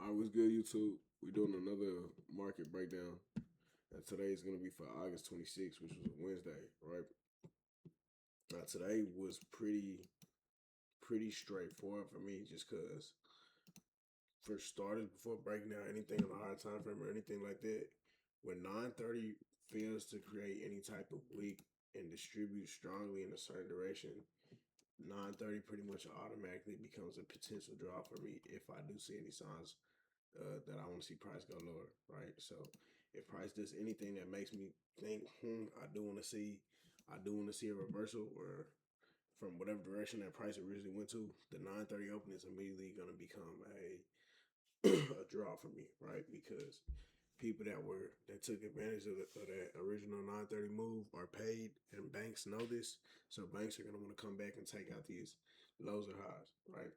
All right, what's good, YouTube? We're doing another market breakdown, and today is going to be for August 26th, which was a Wednesday, right? Now, today was pretty straightforward for me, just because for starters, before breaking down anything on a higher time frame or anything like that, when 930 fails to create any type of wick and distribute strongly in a certain direction, 930 pretty much automatically becomes a potential draw for me if I do see any signs that I want to see price go lower, right? So if price does anything that makes me think, I do want to see a reversal or from whatever direction that price originally went to, the 930 open is immediately going to become a draw for me, right? Because people that took advantage of that original 930 move are paid, and banks know this, so banks are going to want to come back and take out these lows or highs, right?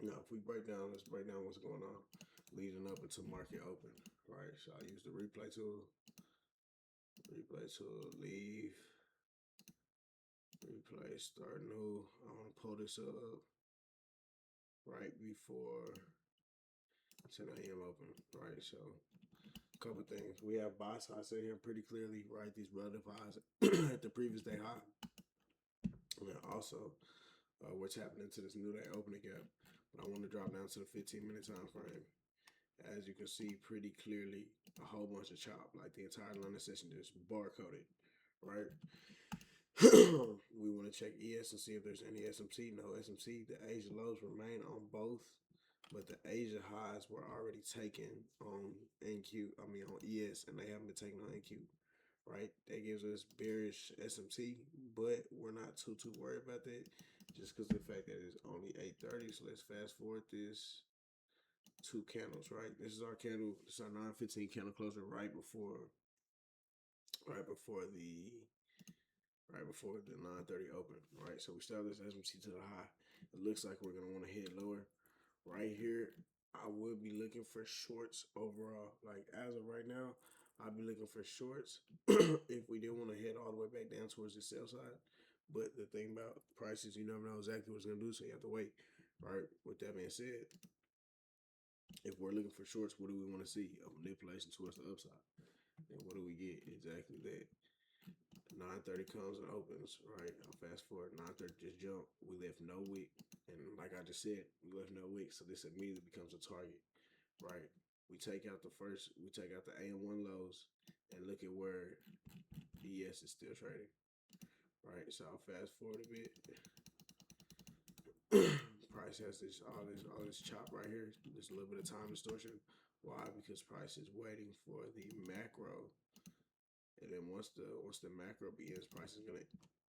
Now, if we let's break down what's going on leading up into market open, right? So I use the replay tool, leave, replay, start new. I want to pull this up right before 10 a.m. open, right? So a couple things. We have buy side sitting here pretty clearly, right? These relative highs at the previous day high. And then also, we're tapping into this new day opening gap. But I want to drop down to the 15-minute time frame. As you can see pretty clearly, a whole bunch of chop, like the entire London session just bar-coded, right? We want to check ES and see if there's any SMC. No SMC. The Asia lows remain on both, but the Asia highs were already taken on on ES, and they haven't been taken on NQ, right? That gives us bearish SMT, but we're not too worried about that, just because of the fact that it's only 8:30. So let's fast forward this two candles, right? This is our candle. This is our 9:15 candle closer right before the right before the 9:30 open, right? So we start this SMC to the high. It looks like we're gonna want to hit lower. Right here, I would be looking for shorts overall. Like as of right now, I'd be looking for shorts if we didn't want to head all the way back down towards the sell side. But the thing about prices, you never know exactly what it's gonna do, so you have to wait. Right. With that being said, if we're looking for shorts, what do we want to see? A manipulation towards the upside. And what do we get? Exactly that. 9:30 comes and opens, right? I'll fast forward. 9:30 just jump. We left no wick. And like I just said, we left no wick. So this immediately becomes a target, right? We take out the AM1 lows and look at where ES is still trading, right? So I'll fast forward a bit. Price has all this chop right here. There's a little bit of time distortion. Why? Because price is waiting for the macro, and then once the macro begins, price is gonna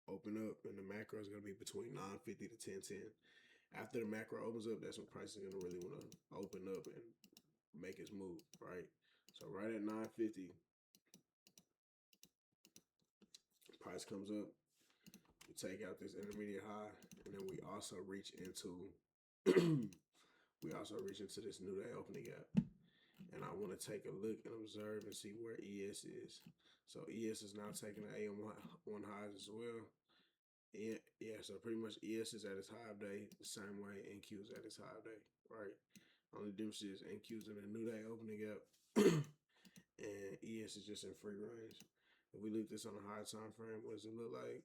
open up, and the macro is gonna be between 950 to 1010. After the macro opens up, that's when price is gonna really want to open up and make its move, right? So right at 950, price comes up. We take out this intermediate high, and then we also reach into this new day opening gap. And I want to take a look and observe and see where ES is. So ES is now taking the AM1 highs as well. Yeah, so pretty much ES is at its high of day the same way NQ is at its high of day, right? Only difference is NQ is in a new day opening gap, and ES is just in free range. If we look at this on a higher time frame, what does it look like?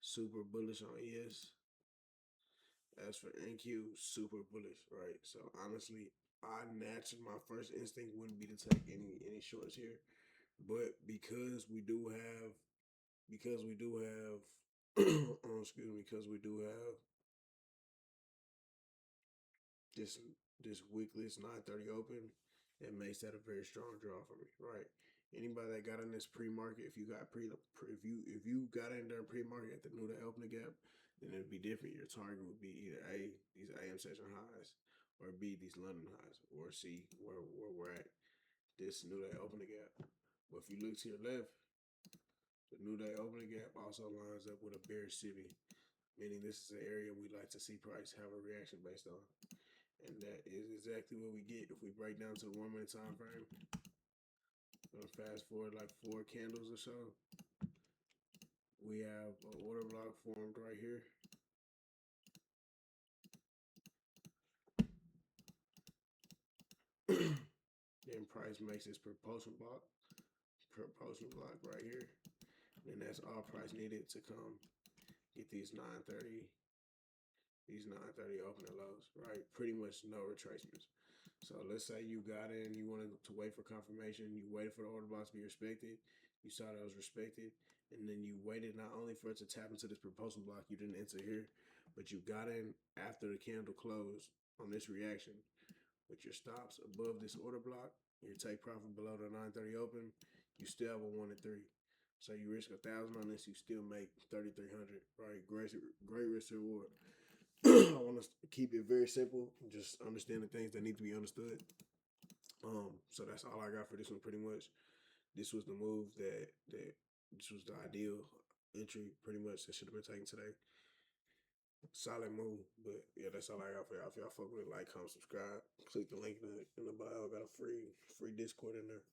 Super bullish on ES. As for NQ, super bullish, right? So honestly, my first instinct wouldn't be to take any shorts here, but because we do have because we do have this wickless 9:30 open, that makes that a very strong draw for me, right? Anybody that got in this pre-market, if you got in there pre-market at the new day opening gap, then it'd be different. Your target would be either A, these AM session highs, or B, these London highs, or C, where we're at this new day opening gap. But if you look to your left, the new day opening gap also lines up with a bearish civvy, meaning this is an area we like to see price have a reaction based on. And that is exactly what we get if we break down to the 1 minute time frame. I'm gonna fast forward like 4 candles or so. We have an order block formed right here. price makes this proposal block right here. And that's all price needed to come get these 930 open and lows, right? Pretty much no retracements. So let's say you got in, you wanted to wait for confirmation, you waited for the order block to be respected, you saw that it was respected, and then you waited not only for it to tap into this proposal block, you didn't enter here, but you got in after the candle closed on this reaction with your stops above this order block, your take profit below the 930 open, you still have a 1 and 3. So you risk 1,000 on this, you still make 3,300, right? Great risk reward. I want to keep it very simple. Just understand the things that need to be understood. So that's all I got for this one. Pretty much, this was the move that this was the ideal entry. Pretty much that should have been taken today. Solid move, but yeah, that's all I got for y'all. If y'all fuck with it, like, comment, subscribe, click the link in the bio. I got a free Discord in there.